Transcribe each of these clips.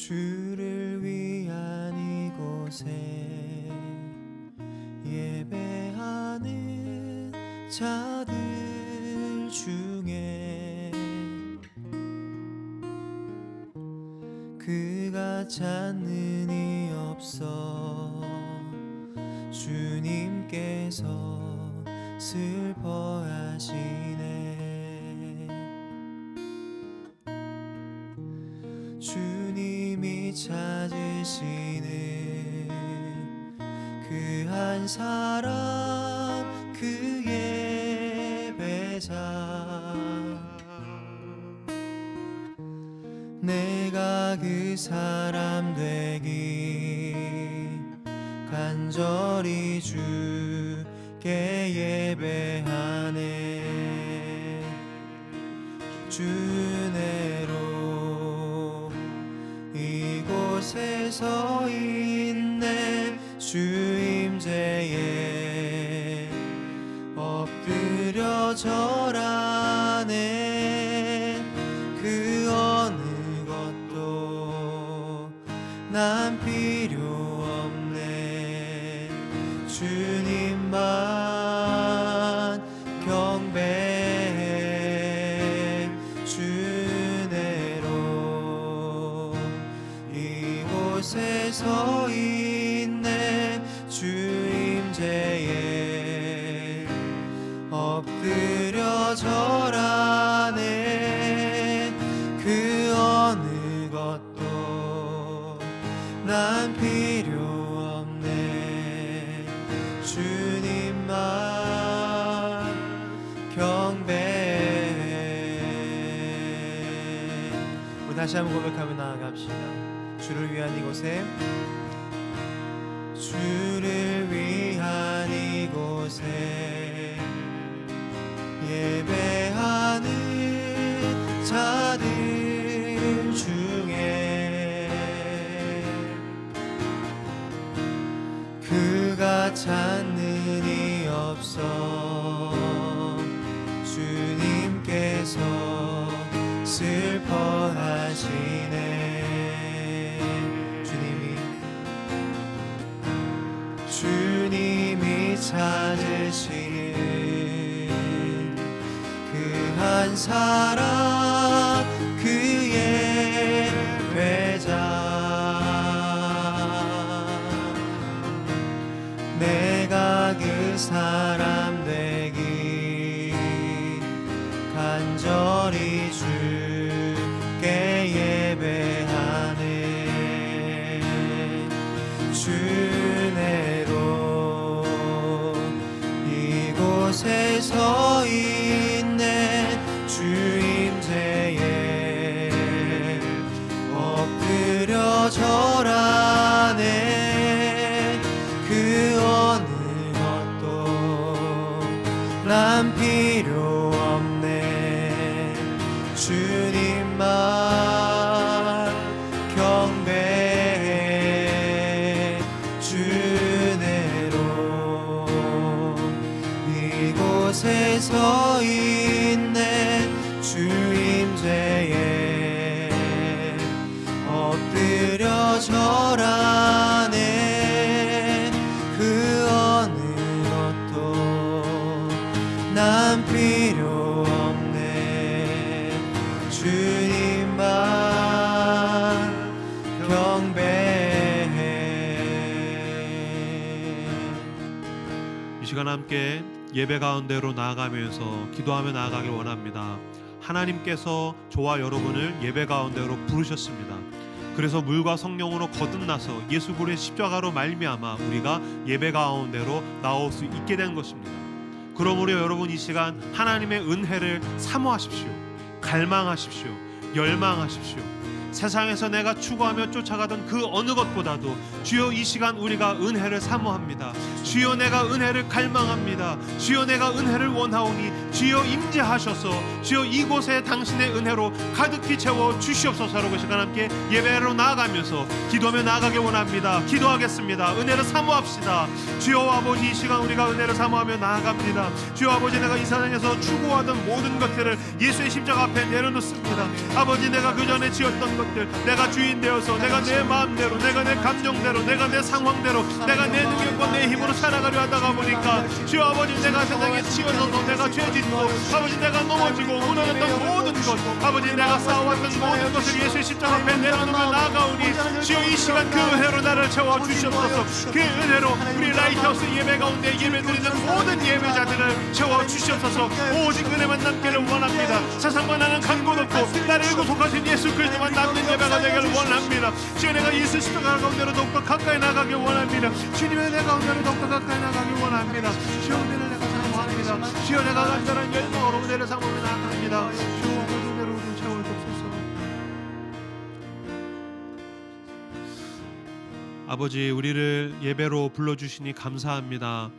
주를 위한 이곳에 예배하는 자들 중에 그가 찾는 이 없어 주님께서 슬퍼하시네. 주님이 찾으시는 그 한 사람, 그 예배자, 내가 그 사람 되기 간절히 주께 예배하네. 주 은혜로 이곳에 서 있네. 주 임재에 엎드려 절하네. 그 어느 것도 난 필요 없네. 주님만 경배해. 주 은혜로 이곳에 서 있네. 주 임재에 엎드려 절하네. 그 어느 것도 난 필요 없네. 주님만 경배해. 우리 다시 한번 고백하며 나아갑시다. 주를 위한 이곳에, 주를 위한 이곳에 예배하는 자들 중에 그가 찾는 이 없어 주님께서 슬퍼하시네. 주님이 찾으시는 그 한 사람, 그 예배자, 내가 그 사람 되기 간절히 주께 예배하네. 주 은혜로 이곳에 서 있네. 주 임재에 엎드려 절하네. 그 어느 것도 난 필요 없네. 주님만 경배해. 주 은혜로 이곳에 서 있네. 주 임재에 엎드려 절하네. 그 어느 것도 난 필요 없네. 주님만 경배해. 이 시간 함께 예배 가운데로 나아가면서 기도하며 나아가길 원합니다. 하나님께서 저와 여러분을 예배 가운데로 부르셨습니다. 그래서 물과 성령으로 거듭나서 예수 그리스도의 십자가로 말미암아 우리가 예배 가운데로 나올 수 있게 된 것입니다. 그러므로 여러분 이 시간 하나님의 은혜를 사모하십시오. 갈망하십시오. 열망하십시오. 세상에서 내가 추구하며 쫓아가던 그 어느 것보다도 주여 이 시간 우리가 은혜를 사모합니다. 주여 내가 은혜를 갈망합니다. 주여 내가 은혜를 원하오니 주여 임재하셔서 주여 이곳에 당신의 은혜로 가득히 채워 주시옵소서라고 이 시간 함께 예배로 나아가면서 기도하며 나아가길 원합니다. 기도하겠습니다. 은혜를 사모합시다. 주여 아버지 이 시간 우리가 은혜를 사모하며 나아갑니다. 주여 아버지 내가 이 세상에서 추구하던 모든 것들을 예수의 십자가 앞에 내려놓습니다. 아버지 내가 그 전에 지었던 것들 내가 주인 되어서 내가 내 마음대로, 내가 내 감정대로, 내가 내 상황대로, 내가 내 능력과 내 힘으로 살아가려 하다가 보니까 주여 아버지, 내가 세상에 치여져서 내가 죄짓고 아버지 내가 넘어지고 무너졌던 모든 것, 아버지 내가 쌓아왔던 모든 것을 예수의 십자가 앞에 내려놓으며 나아가오니 주여 이 시간 그 은혜로 나를 채워 주시옵소서. 그 은혜로 우리 라이트하우스 예배 가운데 예배드리는 모든 예배자들을 채워 주시옵소서. 오직 은혜만 남기를 원합니다. 세상만 하는 간곳 없고 나를 구속하신 예수 그리스도만 남는 예배가 되기를 원합니다. 주여 내가 예수 십자가 가운데로 더욱더 가까이 나가길 원합니다. 주님의 은혜 가운데로 더욱더 가까이 나가길 원합니다. 주여 은혜를 내가 사모합니다. 주여 내가 간절한 열망으로 은혜를 사모하며 나아갑니다. 주여 은혜로 우리를 채워주옵소서. 아버지, 우리를 예배로 불러주시니 감사합니다.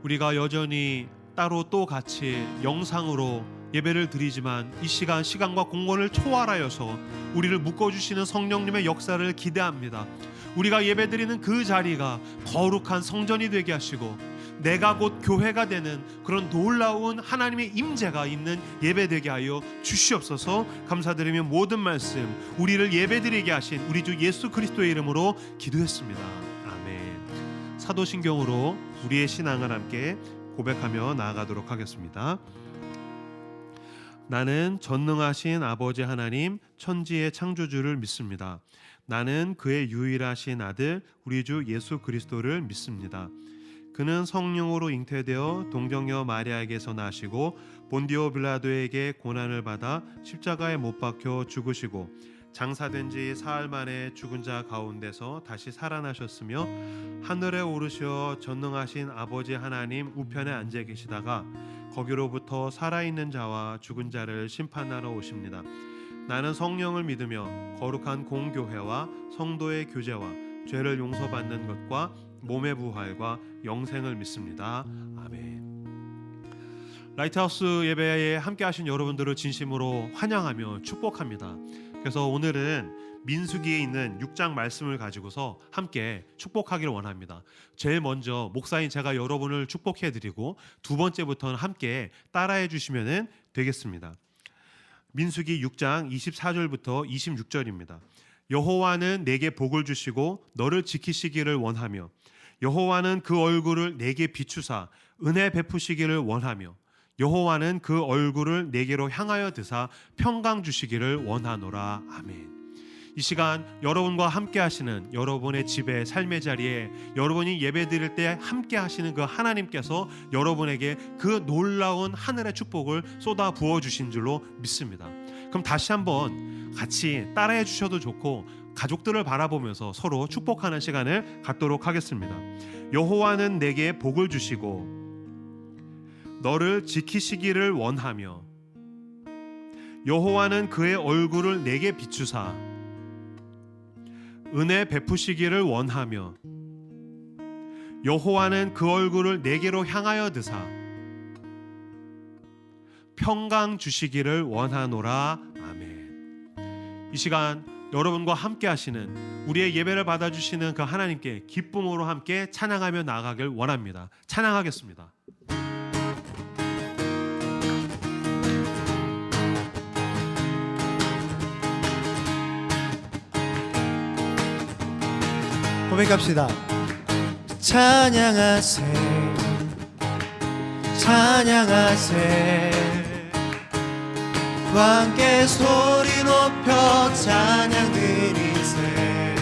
우리가 여전히 따로 또 같이 영상으로 예배를 드리지만 이 시간과 공간을 초월하여서 우리를 묶어주시는 성령님의 역사를 기대합니다. 우리가 예배드리는 그 자리가 거룩한 성전이 되게 하시고 내가 곧 교회가 되는 그런 놀라운 하나님의 임재가 있는 예배 되게 하여 주시옵소서. 감사드리며 모든 말씀 우리를 예배드리게 하신 우리 주 예수 그리스도의 이름으로 기도했습니다. 아멘. 사도신경으로 우리의 신앙을 함께 고백하며 나아가도록 하겠습니다. 나는 전능하신 아버지 하나님 천지의 창조주를 믿습니다. 나는 그의 유일하신 아들 우리 주 예수 그리스도를 믿습니다. 그는 성령으로 잉태되어 동정녀 마리아에게서 나시고 본디오 빌라도에게 고난을 받아 십자가에 못 박혀 죽으시고 장사된 지 사흘 만에 죽은 자 가운데서 다시 살아나셨으며 하늘에 오르시어 전능하신 아버지 하나님 우편에 앉아 계시다가 거기로부터 살아있는 자와 죽은 자를 심판하러 오십니다. 나는 성령을 믿으며 거룩한 공교회와 성도의 교제와 죄를 용서받는 것과 몸의 부활과 영생을 믿습니다. 아멘. 라이트하우스 예배에 함께 하신 여러분들을 진심으로 환영하며 축복합니다. 그래서 오늘은 민수기에 있는 6장 말씀을 가지고서 함께 축복하기를 원합니다. 제일 먼저 목사인 제가 여러분을 축복해드리고 두 번째부터는 함께 따라해 주시면 되겠습니다. 민수기 6장 24절부터 26절입니다. 여호와는 내게 복을 주시고 너를 지키시기를 원하며 여호와는 그 얼굴을 내게 비추사 은혜 베푸시기를 원하며 여호와는 그 얼굴을 내게로 향하여 드사 평강 주시기를 원하노라. 아멘. 이 시간 여러분과 함께 하시는 여러분의 집에 삶의 자리에 여러분이 예배 드릴 때 함께 하시는 그 하나님께서 여러분에게 그 놀라운 하늘의 축복을 쏟아 부어 주신 줄로 믿습니다. 그럼 다시 한번 같이 따라해 주셔도 좋고 가족들을 바라보면서 서로 축복하는 시간을 갖도록 하겠습니다. 여호와는 내게 복을 주시고 너를 지키시기를 원하며 여호와는 그의 얼굴을 내게 비추사 은혜 베푸시기를 원하며 여호와는 그 얼굴을 내게로 향하여 드사 평강 주시기를 원하노라. 아멘. 이 시간 여러분과 함께 하시는 우리의 예배를 받아주시는 그 하나님께 기쁨으로 함께 찬양하며 나아가길 원합니다. 찬양하겠습니다. 고백합시다. 찬양하세 찬양하세 함께 소리 높여 찬양 드리세.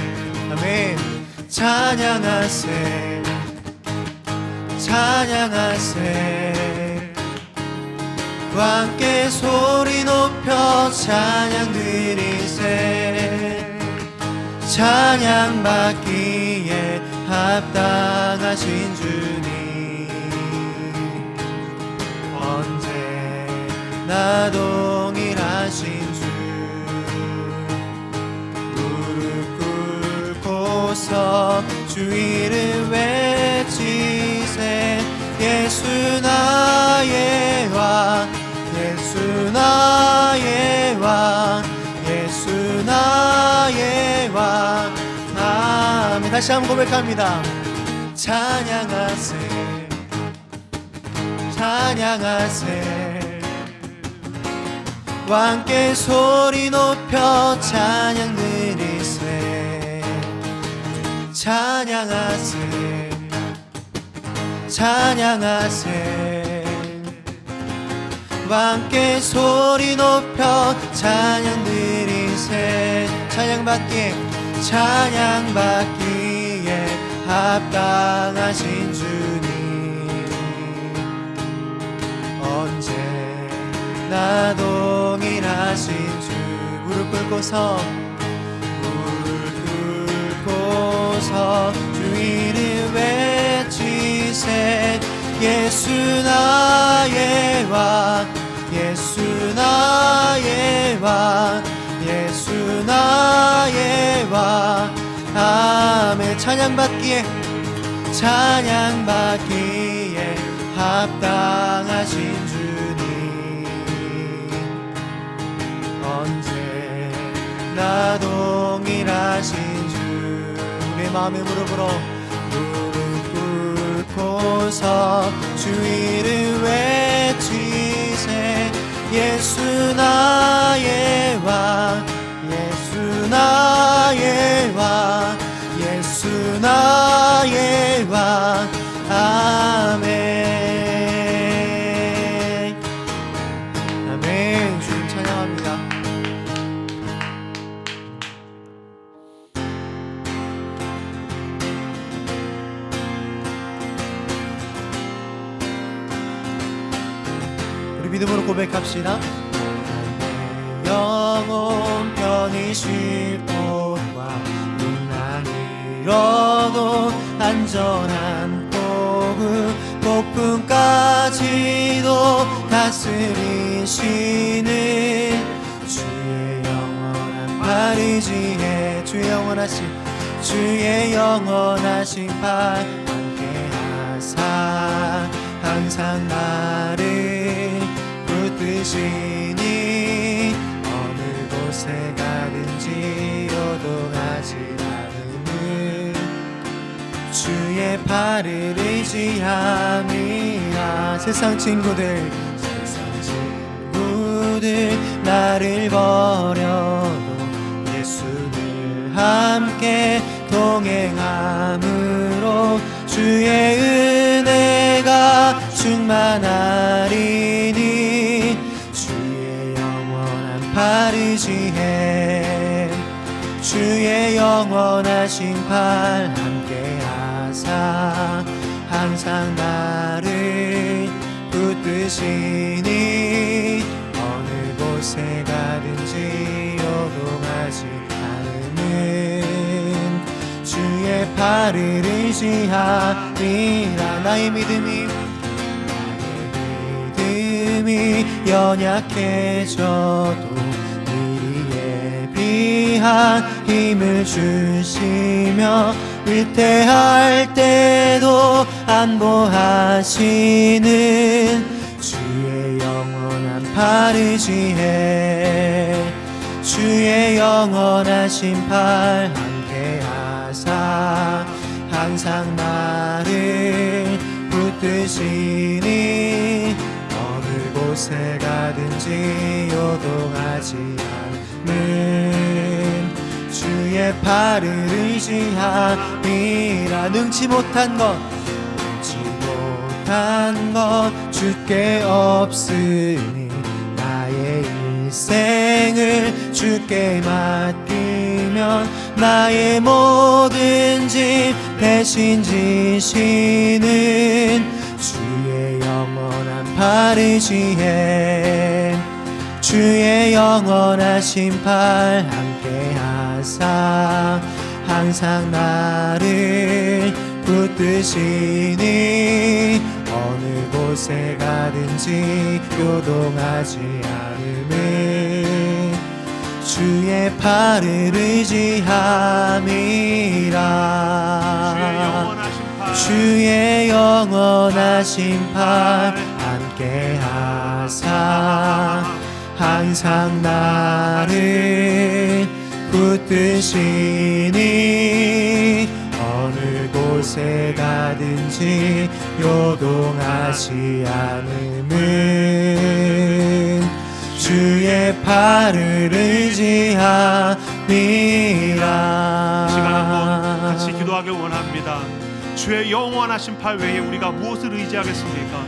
아멘. 찬양하세 찬양하세 함께 소리 높여 찬양 드리세. 찬양 받기에 합당하신 주님 언제나 동일하신 주 무릎 꿇고서 주 이름 외치세. 예수 나의 왕 예수 나의 왕 예수 나의 왕. 아멘. 다시 한번 고백합니다. 찬양하세 찬양하세 함께 소리 높여 찬양 드리세 찬양하세 찬양하세 함께 소리 높여 찬양 드리세 찬양받기에 합당하신 주님 언제나 동일하신 주 무릎 꿇고서 주 이름 외치세 예수 나의 왕 예수 나의 왕 예수 나의 왕 아멘 찬양받기에 합당하신 주님 언제나 동일하신 주 우리의 마음의 무릎으로 무릎 꿇고서 주 이름 외치세 예수 나의 왕 예수 나의 왕 예수 나의 왕 아멘 아멘 주님 찬양합니다. 우리 믿음으로 고백합시다. 영혼 편히 쉴 곳과 눈이 잃어도 안전한 포구 폭풍까지도 다스리시는 주의 영원한 팔 의지해 주의 영원하신 팔 함께하사 항상 나를 붙드시니 어느 곳에 가든지 요동하지 않음은 주의 팔을 의지함이라 세상 친구들 나를 버려도 예수를 함께 동행함으로 주의 은혜가 충만하리니 주의 영원한 팔 의지해 주의 영원하신 팔 함께하사 항상 나를 붙드시니 어느 곳에 가든지 요동하지 않음은 주의 팔을 의지함이라 나의 믿음이 연약해져도 미리 예비한 힘을 주시며 위태할 때도 안보하시는 주의 영원한 팔 의지해 주의 영원하신 팔 함께하사 항상 나를 붙드시니 어느 곳에 가든지 요동하지 않는 주의 팔을 의지함이라 능치 못한 것 주께 없으니 나의 일생을 주께 맡기면 나의 모든 짐 대신 지시는 주의 영원한 팔 의지해 주의 영원하신 팔 함께하사 항상 나를 붙드시니 어느 곳에 가든지 요동하지 않음은 주의 팔을 의지함이라 주의 영원하신 팔 함께하사 항상 나를 붙드시니 어느 곳에 가든지 요동하지 않음은 주의 팔을 의지함이라. 이 시간 한번 같이 기도하길 원합니다. 주의 영원하신 팔 외에 우리가 무엇을 의지하겠습니까?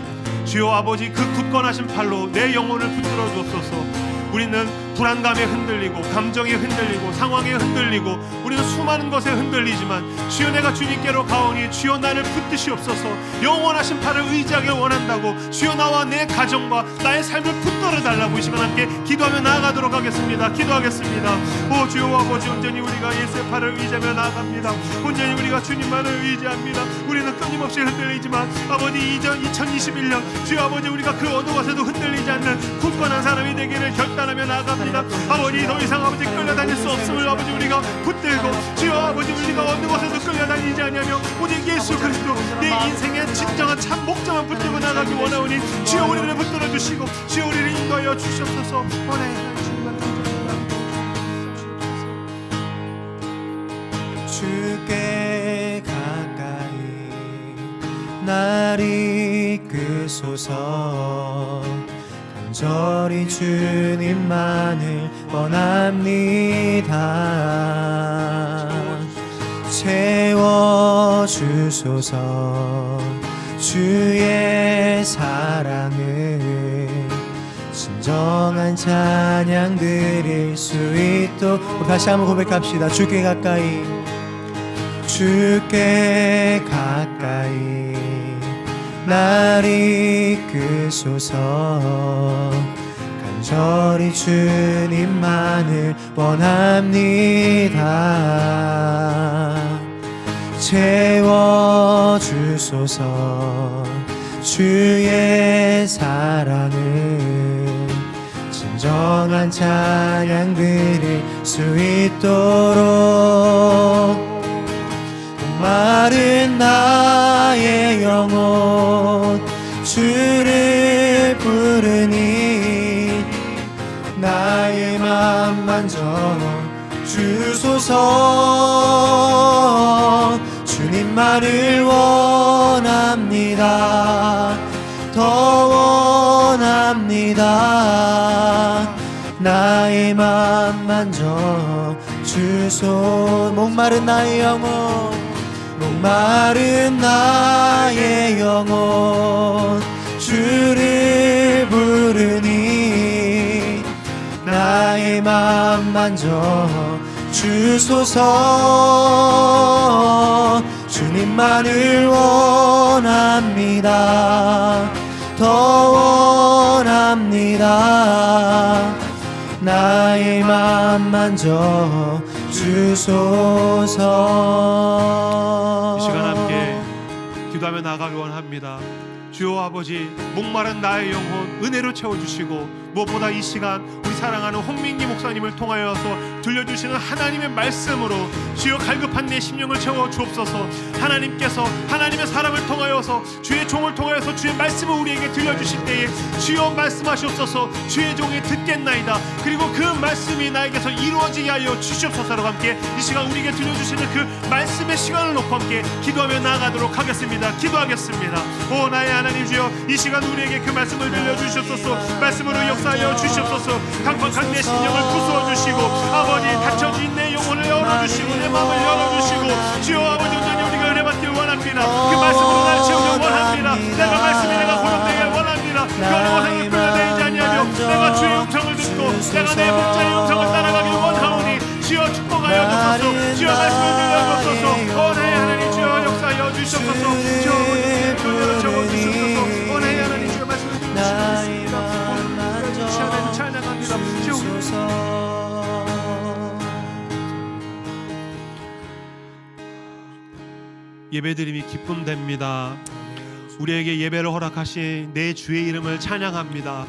주여 아버지, 그 굳건하신 팔로 내 영혼을 붙들어 주옵소서. 우리는 불안감에 흔들리고 감정에 흔들리고 상황에 흔들리고 우리는 수많은 것에 흔들리지만 주여 내가 주님께로 가오니 주여 나를 붙드시옵소서. 영원하신 팔을 의지하길 원한다고 주여 나와 내 가정과 나의 삶을 붙들어 달라고 이 시간 함께 기도하며 나아가도록 하겠습니다. 기도하겠습니다. 오 주여 아버지, 온전히 우리가 예수의 팔을 의지하며 나아갑니다. 온전히 우리가 주님만을 의지합니다. 우리는 끊임없이 흔들리지만 아버지 2021년 주여 아버지, 우리가 그 어느 것에도 흔들리지 않는 굳건한 사람이 되기를 결단하며 나아갑니다. 아버지 더 이상 아버지 끌려다닐 수 없음을 아버지 우리가 붙들고 주여 아버지, 우리가 어느 것에도 끌려다니지 않으며 오직 예수 그리스도 내 인생의 진정한 참 목적만 붙들고 나가기 원하오니 주여 우리를 붙들어 주시고 주여 우리를 인도하여 주시옵소서. 주께 가까이 날 이끄소서. 간절히 주님만을 원합니다. 채워주소서. 주의 사랑을 진정한 찬양 드릴 수 있도록. 우리 다시 한번 고백합시다. 주께 가까이, 주께 가까이 날 이끄소서. 간절히 주님만을 원합니다. 채워주소서. 주의 사랑을 진정한 찬양 드릴 수 있도록. 마른 나의 영혼 주를 부르니 나의 맘 만져 주소서. 주님만을 원합니다. 더 원합니다. 나의 맘 만져 주소. 목마른 나의 영혼, 목마른 나의 영혼 주를 부르니 나의 맘 만져 주소서. 주님만을 원합니다. 더 원합니다. 나의 맘 만져 주소서. 이 시간 함께 기도하며 나아가기 원합니다. 주여 아버지, 목마른 나의 영혼 은혜로 채워주시고 무엇보다 이 시간 우리 사랑하는 홍민기 목사님을 통하여서 들려주시는 하나님의 말씀으로 주여 갈급한 내 심령을 채워 주옵소서. 하나님께서 하나님의 사람을 통하여서 주의 종을 통하여서 주의 말씀을 우리에게 들려주실 때에 주여 말씀하시옵소서. 주의 종이 듣겠나이다. 그리고 그 말씀이 나에게서 이루어지게 하여 주시옵소서로 함께 이 시간 우리에게 들려주시는 그 말씀의 시간을 놓고 함께 기도하며 나아가도록 하겠습니다. 기도하겠습니다. 오 나의 하나님 주여, 이 시간 우리에게 그 말씀을 들려주시옵소서. 말씀으로 역사하여 주시옵소서. 강팍한 내 심령을 부수어 주시고 아버지, 닫혀진 내 영혼을 열어주시고 내 마음을 열어주시고 주여 아버지, 온전히 우리가 은혜받길 원합니다. 그 말씀으로 나를 채우길 원합니다. 내가 말씀이 내가 고용되길 원합니다. 그 어느 것에도 끌려다니지 아니하며 내가 주의 음성을 듣고 내가 내 목자의 음성을 따라가길 원하오니 주여 축복하여 주소서. 주여 말씀을 들려주소서. 오늘 하나님 주여 역사하여 주시옵소서. 주여 은혜로 채워주시옵소서. 오늘 하나님 주여 말씀을 들려주시옵소서. 찬양합니다. 예배드림이 기쁨됩니다. 우리에게 예배를 허락하신 내 주의 이름을 찬양합니다.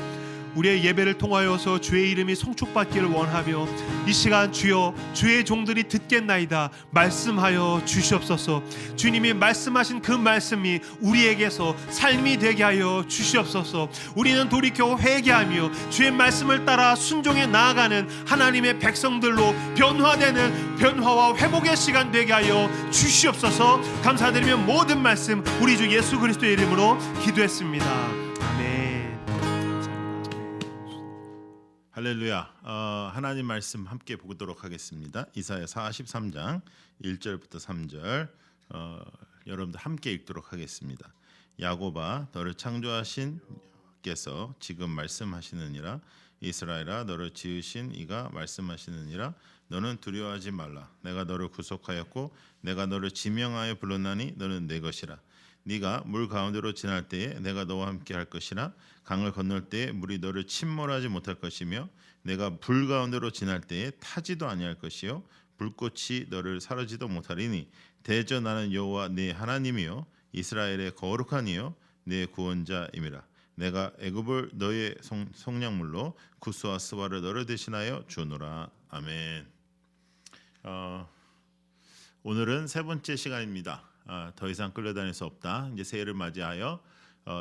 우리의 예배를 통하여서 주의 이름이 송축받기를 원하며 이 시간 주여 주의 종들이 듣겠나이다 말씀하여 주시옵소서. 주님이 말씀하신 그 말씀이 우리에게서 삶이 되게 하여 주시옵소서. 우리는 돌이켜 회개하며 주의 말씀을 따라 순종해 나아가는 하나님의 백성들로 변화되는 변화와 회복의 시간 되게 하여 주시옵소서. 감사드리며 모든 말씀 우리 주 예수 그리스도의 이름으로 기도했습니다. 아멘. 할렐루야. 하나님 말씀 함께 보도록 하겠습니다. 이사야 43장 1절부터 3절 여러분들 함께 읽도록 하겠습니다. 야곱아 너를 창조하신 께서 지금 말씀하시느니라. 이스라엘아 너를 지으신 이가 말씀하시느니라. 너는 두려워하지 말라. 내가 너를 구속하였고 내가 너를 지명하여 불렀나니 너는 내 것이라. 네가 물 가운데로 지날 때에 내가 너와 함께 할 것이라. 강을 건널 때에 물이 너를 침몰하지 못할 것이며 내가 불 가운데로 지날 때에 타지도 아니할 것이요 불꽃이 너를 사르지도 못하리니 대저 나는 여호와 네 하나님이요 이스라엘의 거룩한 이요 네 구원자임이라. 내가 애굽을 너의 속량물로 구스와 스바를 너를 대신하여 주노라. 아멘. 오늘은 세 번째 시간입니다. 더 이상 끌려다닐 수 없다. 이제 새해를 맞이하여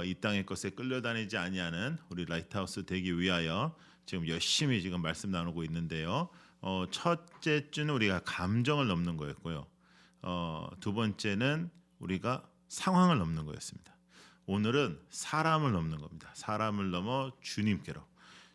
이 땅의 것에 끌려다니지 아니하는 우리 라이트하우스 되기 위하여 지금 열심히 지금 말씀 나누고 있는데요. 첫째 주는 우리가 감정을 넘는 거였고요. 두 번째는 우리가 상황을 넘는 거였습니다. 오늘은 사람을 넘는 겁니다. 사람을 넘어 주님께로,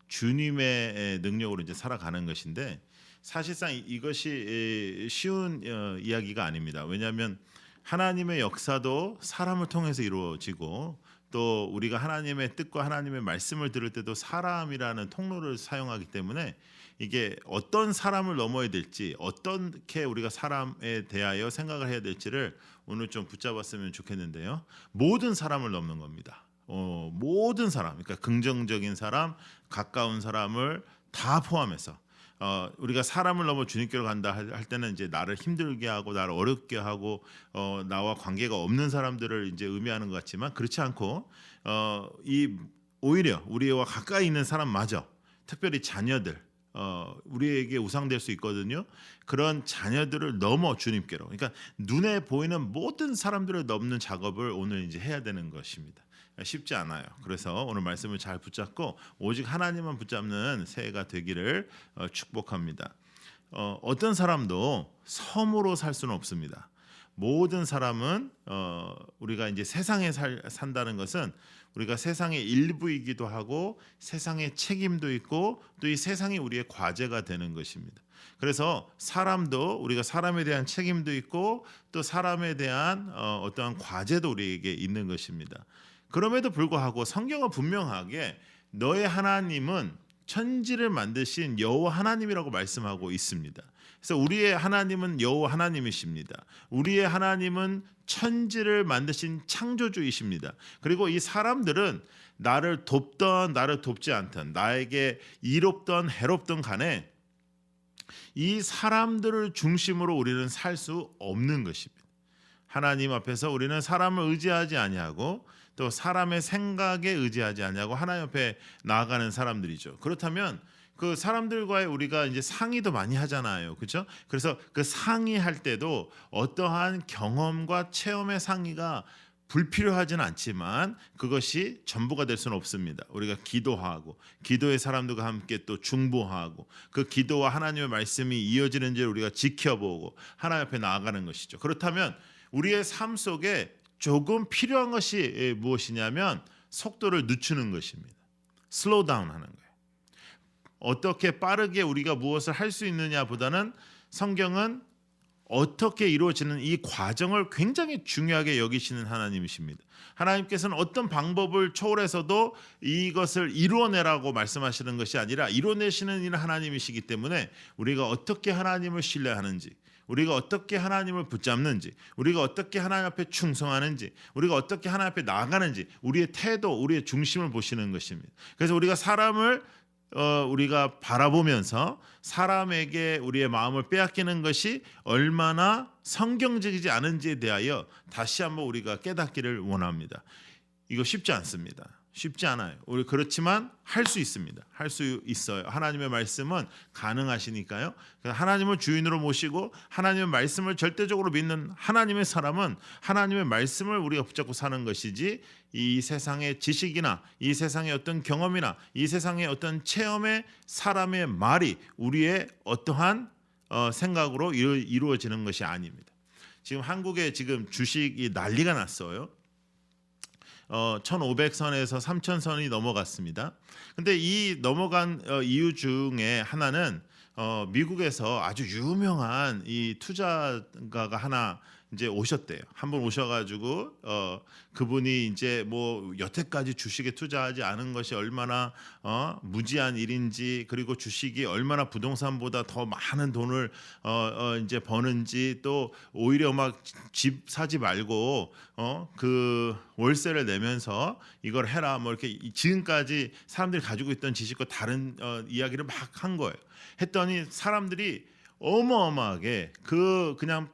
주님의 능력으로 이제 살아가는 것인데 사실상 이것이 쉬운 이야기가 아닙니다. 왜냐하면 하나님의 역사도 사람을 통해서 이루어지고 또 우리가 하나님의 뜻과 하나님의 말씀을 들을 때도 사람이라는 통로를 사용하기 때문에 이게 어떤 사람을 넘어야 될지, 어떻게 우리가 사람에 대하여 생각을 해야 될지를 오늘 좀 붙잡았으면 좋겠는데요. 모든 사람을 넘는 겁니다. 모든 사람, 그러니까 긍정적인 사람, 가까운 사람을 다 포함해서 우리가 사람을 넘어 주님께로 간다 할 때는 이제 나를 힘들게 하고 나를 어렵게 하고 나와 관계가 없는 사람들을 이제 의미하는 것 같지만 그렇지 않고 오히려 우리와 가까이 있는 사람마저, 특별히 자녀들, 우리에게 우상될 수 있거든요. 그런 자녀들을 넘어 주님께로, 그러니까 눈에 보이는 모든 사람들을 넘는 작업을 오늘 이제 해야 되는 것입니다. 쉽지 않아요. 그래서 오늘 말씀을 잘 붙잡고 오직 하나님만 붙잡는 새해가 되기를 축복합니다. 어떤 사람도 섬으로 살 수는 없습니다. 모든 사람은 우리가 이제 세상에 산다는 것은 우리가 세상의 일부이기도 하고 세상의 책임도 있고 또 이 세상이 우리의 과제가 되는 것입니다. 그래서 사람도 우리가 사람에 대한 책임도 있고 또 사람에 대한 어떠한 과제도 우리에게 있는 것입니다. 그럼에도 불구하고 성경은 분명하게 너의 하나님은 천지를 만드신 여호와 하나님이라고 말씀하고 있습니다. 그래서 우리의 하나님은 여호와 하나님이십니다. 우리의 하나님은 천지를 만드신 창조주이십니다. 그리고 이 사람들은 나를 돕던 나를 돕지 않던, 나에게 이롭던 해롭던 간에 이 사람들을 중심으로 우리는 살 수 없는 것입니다. 하나님 앞에서 우리는 사람을 의지하지 아니하고 또 사람의 생각에 의지하지 아니하고 하나님 앞에 나아가는 사람들이죠. 그렇다면 그 사람들과의 우리가 이제 상의도 많이 하잖아요. 그렇죠? 그래서 그 상의할 때도 어떠한 경험과 체험의 상의가 불필요하지는 않지만 그것이 전부가 될 수는 없습니다. 우리가 기도하고 기도의 사람들과 함께 또 중보하고 그 기도와 하나님의 말씀이 이어지는지를 우리가 지켜보고 하나님 앞에 나아가는 것이죠. 그렇다면 우리의 삶 속에 조금 필요한 것이 무엇이냐면 속도를 늦추는 것입니다. 슬로우 다운 하는 거예요. 어떻게 빠르게 우리가 무엇을 할 수 있느냐보다는 성경은 어떻게 이루어지는 이 과정을 굉장히 중요하게 여기시는 하나님이십니다. 하나님께서는 어떤 방법을 초월해서도 이것을 이루어내라고 말씀하시는 것이 아니라 이루어내시는 이는 하나님이시기 때문에 우리가 어떻게 하나님을 신뢰하는지, 우리가 어떻게 하나님을 붙잡는지, 우리가 어떻게 하나님 앞에 충성하는지, 우리가 어떻게 하나님 앞에 나아가는지 우리의 태도, 우리의 중심을 보시는 것입니다. 그래서 우리가 사람을 우리가 바라보면서 사람에게 우리의 마음을 빼앗기는 것이 얼마나 성경적이지 않은지에 대하여 다시 한번 우리가 깨닫기를 원합니다. 이거 쉽지 않습니다. 쉽지 않아요. 우리 그렇지만 할 수 있습니다. 할 수 있어요. 하나님의 말씀은 가능하시니까요. 하나님을 주인으로 모시고 하나님의 말씀을 절대적으로 믿는 하나님의 사람은 하나님의 말씀을 우리가 붙잡고 사는 것이지 이 세상의 지식이나 이 세상의 어떤 경험이나 이 세상의 어떤 체험의 사람의 말이 우리의 어떠한 생각으로 이루어지는 것이 아닙니다. 지금 한국에 지금 주식이 난리가 났어요. 1500선에서 3000선이 넘어갔습니다. 근데 이 넘어간 이유 중에 하나는 미국에서 아주 유명한 이 투자가가 하나 이제 오셨대요. 한번 오셔가지고 그분이 이제 뭐 여태까지 주식에 투자하지 않은 것이 얼마나 무지한 일인지, 그리고 주식이 얼마나 부동산보다 더 많은 돈을 이제 버는지, 또 오히려 막 집 사지 말고 그 월세를 내면서 이걸 해라, 뭐 이렇게 지금까지 사람들이 가지고 있던 지식과 다른 이야기를 막 한 거예요. 했더니 사람들이 어마어마하게 그냥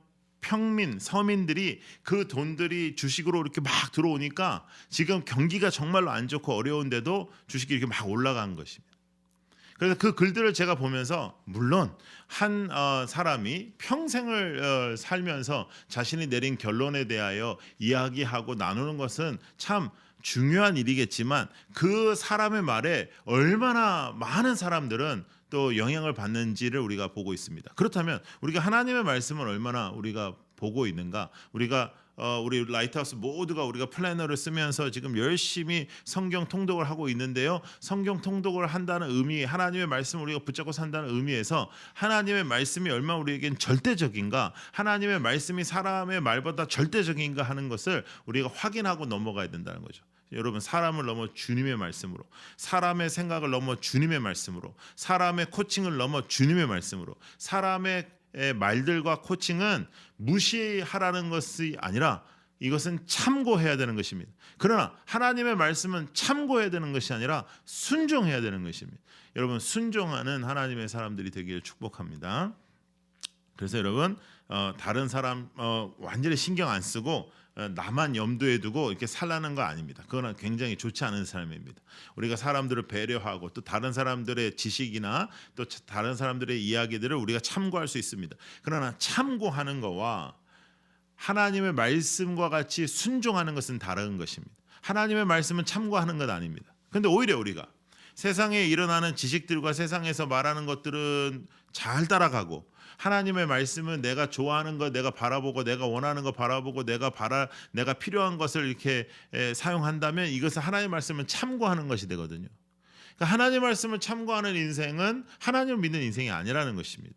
평민 서민들이 그 돈들이 주식으로 이렇게 막 들어오니까 지금 경기가 정말로 안 좋고 어려운데도 주식이 이렇게 막 올라간 것입니다. 그래서 그 글들을 제가 보면서, 물론 한 사람이 평생을 살면서 자신이 내린 결론에 대하여 이야기하고 나누는 것은 참 중요한 일이겠지만, 그 사람의 말에 얼마나 많은 사람들은 또 영향을 받는지를 우리가 보고 있습니다. 그렇다면 우리가 하나님의 말씀을 얼마나 우리가 보고 있는가? 우리 라이트하우스 모두가 우리가 플래너를 쓰면서 지금 열심히 성경 통독을 하고 있는데요. 성경 통독을 한다는 의미, 하나님의 말씀을 우리가 붙잡고 산다는 의미에서 하나님의 말씀이 얼마나 우리에겐 절대적인가, 하나님의 말씀이 사람의 말보다 절대적인가 하는 것을 우리가 확인하고 넘어가야 된다는 거죠. 여러분, 사람을 넘어 주님의 말씀으로, 사람의 생각을 넘어 주님의 말씀으로, 사람의 코칭을 넘어 주님의 말씀으로, 사람의 말들과 코칭은 무시하라는 것이 아니라 이것은 참고해야 되는 것입니다. 그러나 하나님의 말씀은 참고해야 되는 것이 아니라 순종해야 되는 것입니다. 여러분, 순종하는 하나님의 사람들이 되기를 축복합니다. 그래서 여러분, 다른 사람 완전히 신경 안 쓰고 나만 염두에 두고 이렇게 살라는 거 아닙니다. 그거는 굉장히 좋지 않은 삶입니다. 우리가 사람들을 배려하고 또 다른 사람들의 지식이나 또 다른 사람들의 이야기들을 우리가 참고할 수 있습니다. 그러나 참고하는 거와 하나님의 말씀과 같이 순종하는 것은 다른 것입니다. 하나님의 말씀은 참고하는 것 아닙니다. 그런데 오히려 우리가 세상에 일어나는 지식들과 세상에서 말하는 것들은 잘 따라가고, 하나님의 말씀은 내가 좋아하는 것 내가 바라보고, 내가 원하는 것 바라보고, 내가 필요한 것을 이렇게 사용한다면 이것은 하나님의 말씀을 참고하는 것이 되거든요. 그러니까 하나님의 말씀을 참고하는 인생은 하나님을 믿는 인생이 아니라는 것입니다.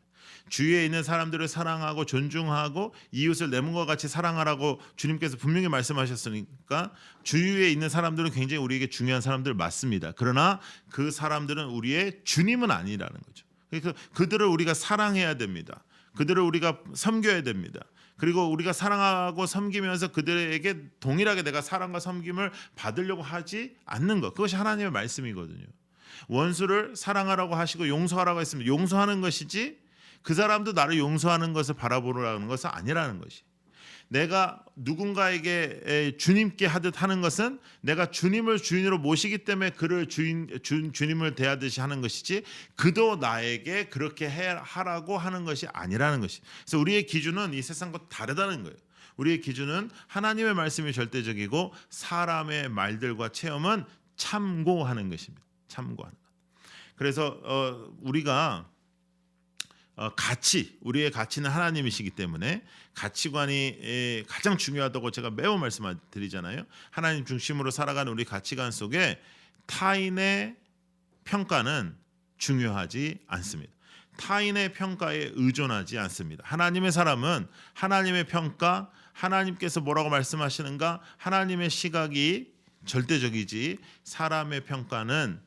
주위에 있는 사람들을 사랑하고 존중하고 이웃을 내 몸과 같이 사랑하라고 주님께서 분명히 말씀하셨으니까 주위에 있는 사람들은 굉장히 우리에게 중요한 사람들 맞습니다. 그러나 그 사람들은 우리의 주님은 아니라는 거죠. 그러니까 그들을 우리가 사랑해야 됩니다. 그들을 우리가 섬겨야 됩니다. 그리고 우리가 사랑하고 섬기면서 그들에게 동일하게 내가 사랑과 섬김을 받으려고 하지 않는 것, 그것이 하나님의 말씀이거든요. 원수를 사랑하라고 하시고 용서하라고 했으면 용서하는 것이지, 그 사람도 나를 용서하는 것을 바라보라는 것은 아니라는 것이. 내가 누군가에게 주님께 하듯 하는 것은 내가 주님을 주인으로 모시기 때문에 그를 주님을 대하듯이 하는 것이지, 그도 나에게 그렇게 하라고 하는 것이 아니라는 것이. 그래서 우리의 기준은 이 세상과 다르다는 거예요. 우리의 기준은 하나님의 말씀이 절대적이고 사람의 말들과 체험은 참고하는 것입니다. 참고하는 것. 그래서 우리가 우리의 가치는 하나님이시기 때문에 가치관이 가장 중요하다고 제가 매우 말씀드리잖아요. 하나님 중심으로 살아가는 우리 가치관 속에 타인의 평가는 중요하지 않습니다. 타인의 평가에 의존하지 않습니다. 하나님의 사람은 하나님의 평가, 하나님께서 뭐라고 말씀하시는가, 하나님의 시각이 절대적이지, 사람의 평가는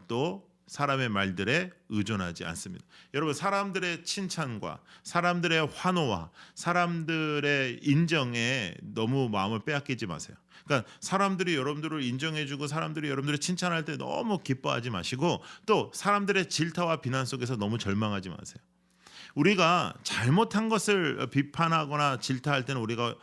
또 사람의 말들에 의존하지 않습니다. 여러분, 사람들의 칭찬과 사람들의 환호와 사람들의 인정에 너무 마음을 빼앗기지 마세요. 그러니까 사람들이 여러분들을 인정해주고 사람들이 여러분들을 칭찬할 때 너무 기뻐하지 마시고, 또 사람들의 질타와 비난 속에서 너무 절망하지 마세요. 우리가 잘못한 것을 비판하거나 질타할 때는 우리가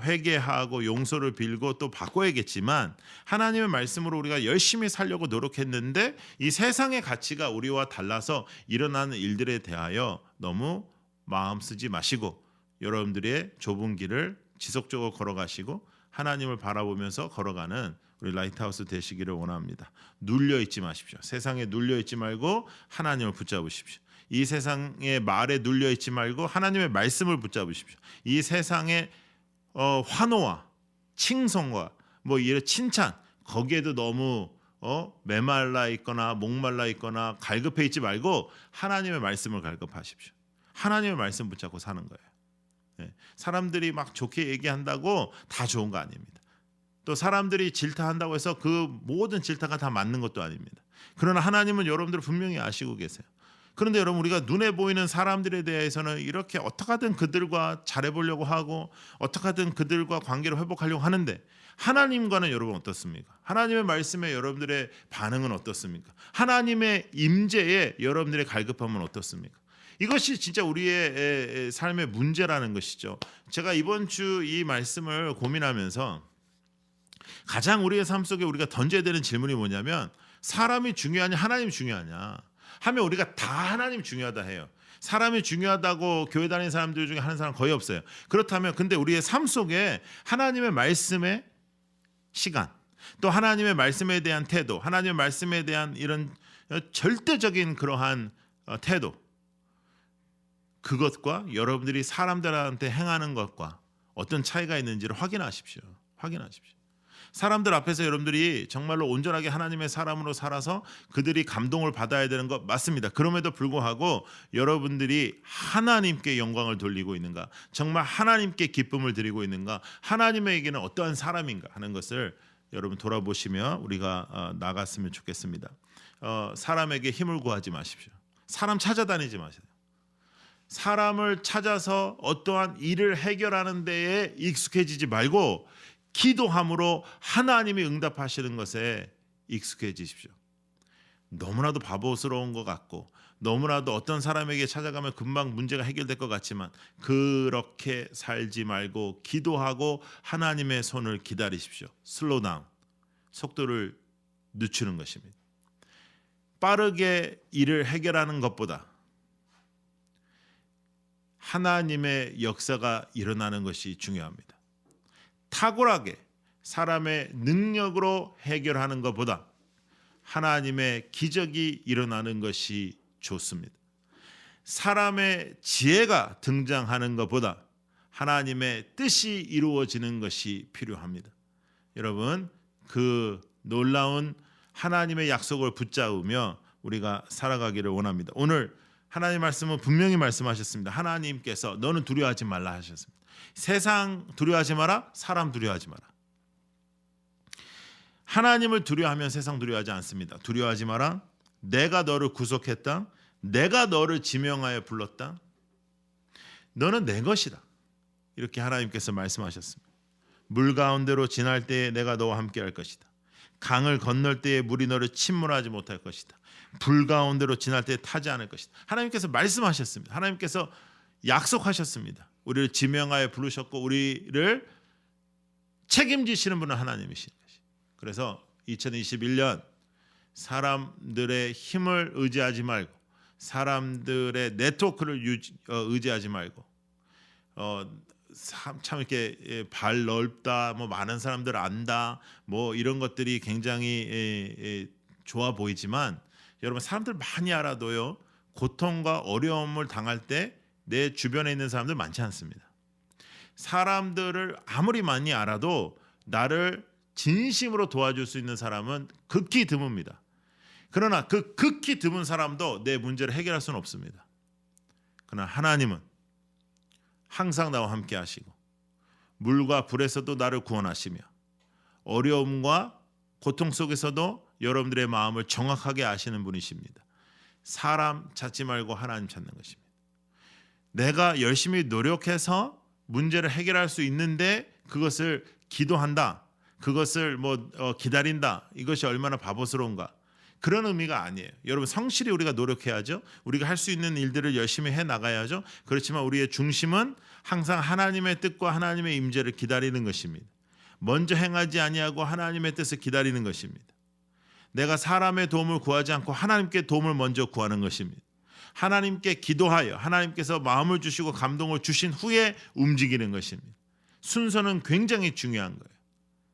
회개하고 용서를 빌고 또 바꿔야겠지만, 하나님의 말씀으로 우리가 열심히 살려고 노력했는데 이 세상의 가치가 우리와 달라서 일어나는 일들에 대하여 너무 마음 쓰지 마시고, 여러분들의 좁은 길을 지속적으로 걸어가시고 하나님을 바라보면서 걸어가는 우리 라이트하우스 되시기를 원합니다. 눌려있지 마십시오. 세상에 눌려있지 말고 하나님을 붙잡으십시오. 이 세상의 말에 눌려있지 말고 하나님의 말씀을 붙잡으십시오. 이 세상의 환호와 칭송과 뭐 이런 칭찬 거기에도 너무 메말라 있거나 목말라 있거나 갈급해 있지 말고 하나님의 말씀을 갈급하십시오. 하나님의 말씀 붙잡고 사는 거예요. 예. 사람들이 막 좋게 얘기한다고 다 좋은 거 아닙니다. 또 사람들이 질타한다고 해서 그 모든 질타가 다 맞는 것도 아닙니다. 그러나 하나님은 여러분들을 분명히 아시고 계세요. 그런데 여러분 우리가 눈에 보이는 사람들에 대해서는 이렇게 어떻게 하든 그들과 잘해보려고 하고 어떻게 하든 그들과 관계를 회복하려고 하는데 하나님과는 여러분 어떻습니까? 하나님의 말씀에 여러분들의 반응은 어떻습니까? 하나님의 임재에 여러분들의 갈급함은 어떻습니까? 이것이 진짜 우리의 삶의 문제라는 것이죠. 제가 이번 주 이 말씀을 고민하면서 가장 우리의 삶 속에 우리가 던져야 되는 질문이 뭐냐면 사람이 중요하냐 하나님이 중요하냐 하면 우리가 다 하나님 중요하다 해요. 사람이 중요하다고 교회 다니는 사람들 중에 하는 사람 거의 없어요. 그렇다면 근데 우리의 삶 속에 하나님의 말씀의 시간 또 하나님의 말씀에 대한 태도 하나님의 말씀에 대한 이런 절대적인 그러한 태도 그것과 여러분들이 사람들한테 행하는 것과 어떤 차이가 있는지를 확인하십시오. 사람들 앞에서 여러분들이 정말로 온전하게 하나님의 사람으로 살아서 그들이 감동을 받아야 되는 것 맞습니다. 그럼에도 불구하고 여러분들이 하나님께 영광을 돌리고 있는가, 정말 하나님께 기쁨을 드리고 있는가, 하나님에게는 어떠한 사람인가 하는 것을 여러분 돌아보시며 우리가 나갔으면 좋겠습니다. 사람에게 힘을 구하지 마십시오. 사람 찾아다니지 마세요. 사람을 찾아서 어떠한 일을 해결하는 데에 익숙해지지 말고 기도함으로 하나님이 응답하시는 것에 익숙해지십시오. 너무나도 바보스러운 것 같고 너무나도 어떤 사람에게 찾아가면 금방 문제가 해결될 것 같지만 그렇게 살지 말고 기도하고 하나님의 손을 기다리십시오. 슬로우 다운, 속도를 늦추는 것입니다. 빠르게 일을 해결하는 것보다 하나님의 역사가 일어나는 것이 중요합니다. 탁월하게 사람의 능력으로 해결하는 것보다 하나님의 기적이 일어나는 것이 좋습니다. 사람의 지혜가 등장하는 것보다 하나님의 뜻이 이루어지는 것이 필요합니다. 여러분, 그 놀라운 하나님의 약속을 붙잡으며 우리가 살아가기를 원합니다. 오늘 하나님 말씀은 분명히 말씀하셨습니다. 하나님께서 너는 두려워하지 말라 하셨습니다. 세상 두려워하지 마라, 사람 두려워하지 마라. 하나님을 두려워하면 세상 두려워하지 않습니다. 두려워하지 마라. 내가 너를 구속했다. 내가 너를 지명하여 불렀다. 너는 내 것이다. 이렇게 하나님께서 말씀하셨습니다. 물 가운데로 지날 때에 내가 너와 함께 할 것이다. 강을 건널 때에 물이 너를 침몰하지 못할 것이다. 불 가운데로 지날 때에 타지 않을 것이다. 하나님께서 말씀하셨습니다. 하나님께서 약속하셨습니다. 우리를 지명하여 부르셨고 우리를 책임지시는 분은 하나님이신 것이. 그래서 2021년 사람들의 힘을 의지하지 말고 사람들의 네트워크를 의지하지 말고 참 이렇게 발 넓다, 뭐 많은 사람들 안다, 뭐 이런 것들이 굉장히 좋아 보이지만 여러분 사람들 많이 알아도요 고통과 어려움을 당할 때 내 주변에 있는 사람들 많지 않습니다. 사람들을 아무리 많이 알아도 나를 진심으로 도와줄 수 있는 사람은 극히 드뭅니다. 그러나 그 극히 드문 사람도 내 문제를 해결할 수는 없습니다. 그러나 하나님은 항상 나와 함께 하시고 물과 불에서도 나를 구원하시며 어려움과 고통 속에서도 여러분들의 마음을 정확하게 아시는 분이십니다. 사람 찾지 말고 하나님 찾는 것입니다. 내가 열심히 노력해서 문제를 해결할 수 있는데 그것을 기도한다, 그것을 기다린다, 이것이 얼마나 바보스러운가. 그런 의미가 아니에요. 여러분 성실히 우리가 노력해야죠. 우리가 할 수 있는 일들을 열심히 해나가야죠. 그렇지만 우리의 중심은 항상 하나님의 뜻과 하나님의 임재를 기다리는 것입니다. 먼저 행하지 아니하고 하나님의 뜻을 기다리는 것입니다. 내가 사람의 도움을 구하지 않고 하나님께 도움을 먼저 구하는 것입니다. 하나님께 기도하여 하나님께서 마음을 주시고 감동을 주신 후에 움직이는 것입니다. 순서는 굉장히 중요한 거예요.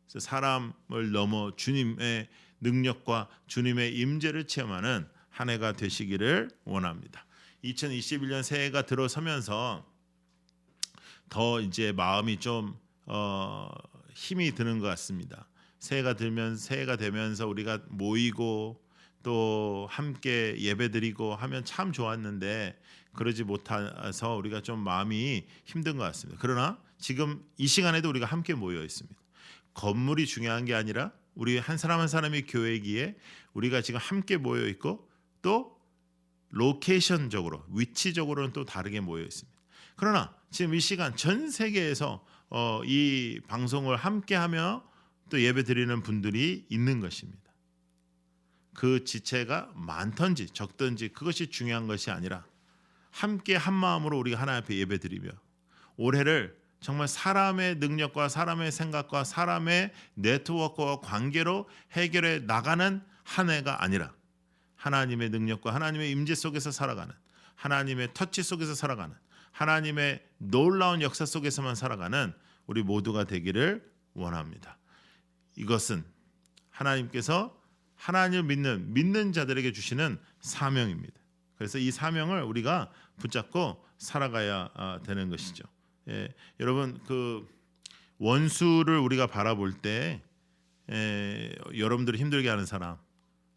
그래서 사람을 넘어 주님의 능력과 주님의 임재를 체험하는 한 해가 되시기를 원합니다. 2021년 새해가 들어서면서 더 이제 마음이 좀 힘이 드는 것 같습니다. 새해가 되면서 우리가 모이고 또 함께 예배드리고 하면 참 좋았는데 그러지 못해서 우리가 좀 마음이 힘든 것 같습니다. 그러나 지금 이 시간에도 우리가 함께 모여 있습니다. 건물이 중요한 게 아니라 우리 한 사람 한 사람이 교회기에 우리가 지금 함께 모여 있고 또 로케이션적으로 위치적으로는 또 다르게 모여 있습니다. 그러나 지금 이 시간 전 세계에서 이 방송을 함께하며 또 예배드리는 분들이 있는 것입니다. 그 지체가 많든지 적든지 그것이 중요한 것이 아니라 함께 한 마음으로 우리가 하나님 앞에 예배드리며 올해를 정말 사람의 능력과 사람의 생각과 사람의 네트워크와 관계로 해결해 나가는 한 해가 아니라 하나님의 능력과 하나님의 임재 속에서 살아가는 하나님의 터치 속에서 살아가는 하나님의 놀라운 역사 속에서만 살아가는 우리 모두가 되기를 원합니다. 이것은 하나님께서 하나님을 믿는 자들에게 주시는 사명입니다. 그래서 이 사명을 우리가 붙잡고 살아가야 되는 것이죠. 여러분 그 원수를 우리가 바라볼 때 여러분들을 힘들게 하는 사람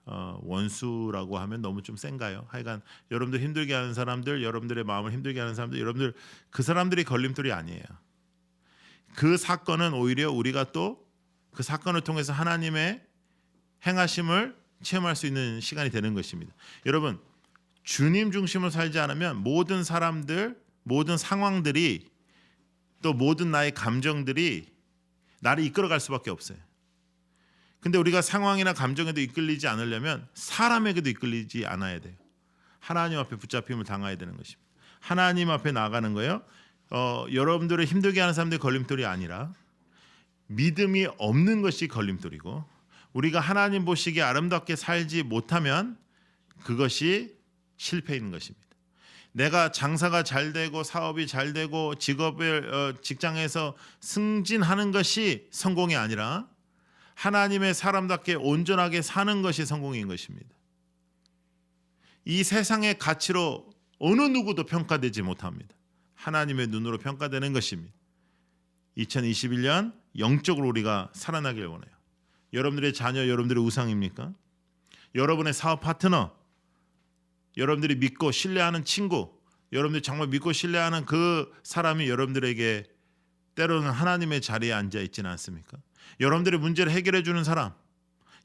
원수라고 하면 너무 좀 센가요? 하여간 여러분들 힘들게 하는 사람들, 여러분들의 마음을 힘들게 하는 사람들, 여러분들 그 사람들이 걸림돌이 아니에요. 그 사건은 오히려 우리가 또 그 사건을 통해서 하나님의 행하심을 체험할 수 있는 시간이 되는 것입니다. 여러분 주님 중심으로 살지 않으면 모든 사람들, 모든 상황들이 또 모든 나의 감정들이 나를 이끌어갈 수밖에 없어요. 근데 우리가 상황이나 감정에도 이끌리지 않으려면 사람에게도 이끌리지 않아야 돼요. 하나님 앞에 붙잡힘을 당해야 되는 것입니다. 하나님 앞에 나가는 거예요. 여러분들을 힘들게 하는 사람들의 걸림돌이 아니라 믿음이 없는 것이 걸림돌이고 우리가 하나님 보시기에 아름답게 살지 못하면 그것이 실패인 것입니다. 내가 장사가 잘 되고 사업이 잘 되고 직장에서 승진하는 것이 성공이 아니라 하나님의 사람답게 온전하게 사는 것이 성공인 것입니다. 이 세상의 가치로 어느 누구도 평가되지 못합니다. 하나님의 눈으로 평가되는 것입니다. 2021년 영적으로 우리가 살아나길 원해요. 여러분들의 자녀, 여러분들의 우상입니까? 여러분의 사업 파트너, 여러분들이 믿고 신뢰하는 친구, 여러분들이 정말 믿고 신뢰하는 그 사람이 여러분들에게 때로는 하나님의 자리에 앉아 있지는 않습니까? 여러분들의 문제를 해결해 주는 사람,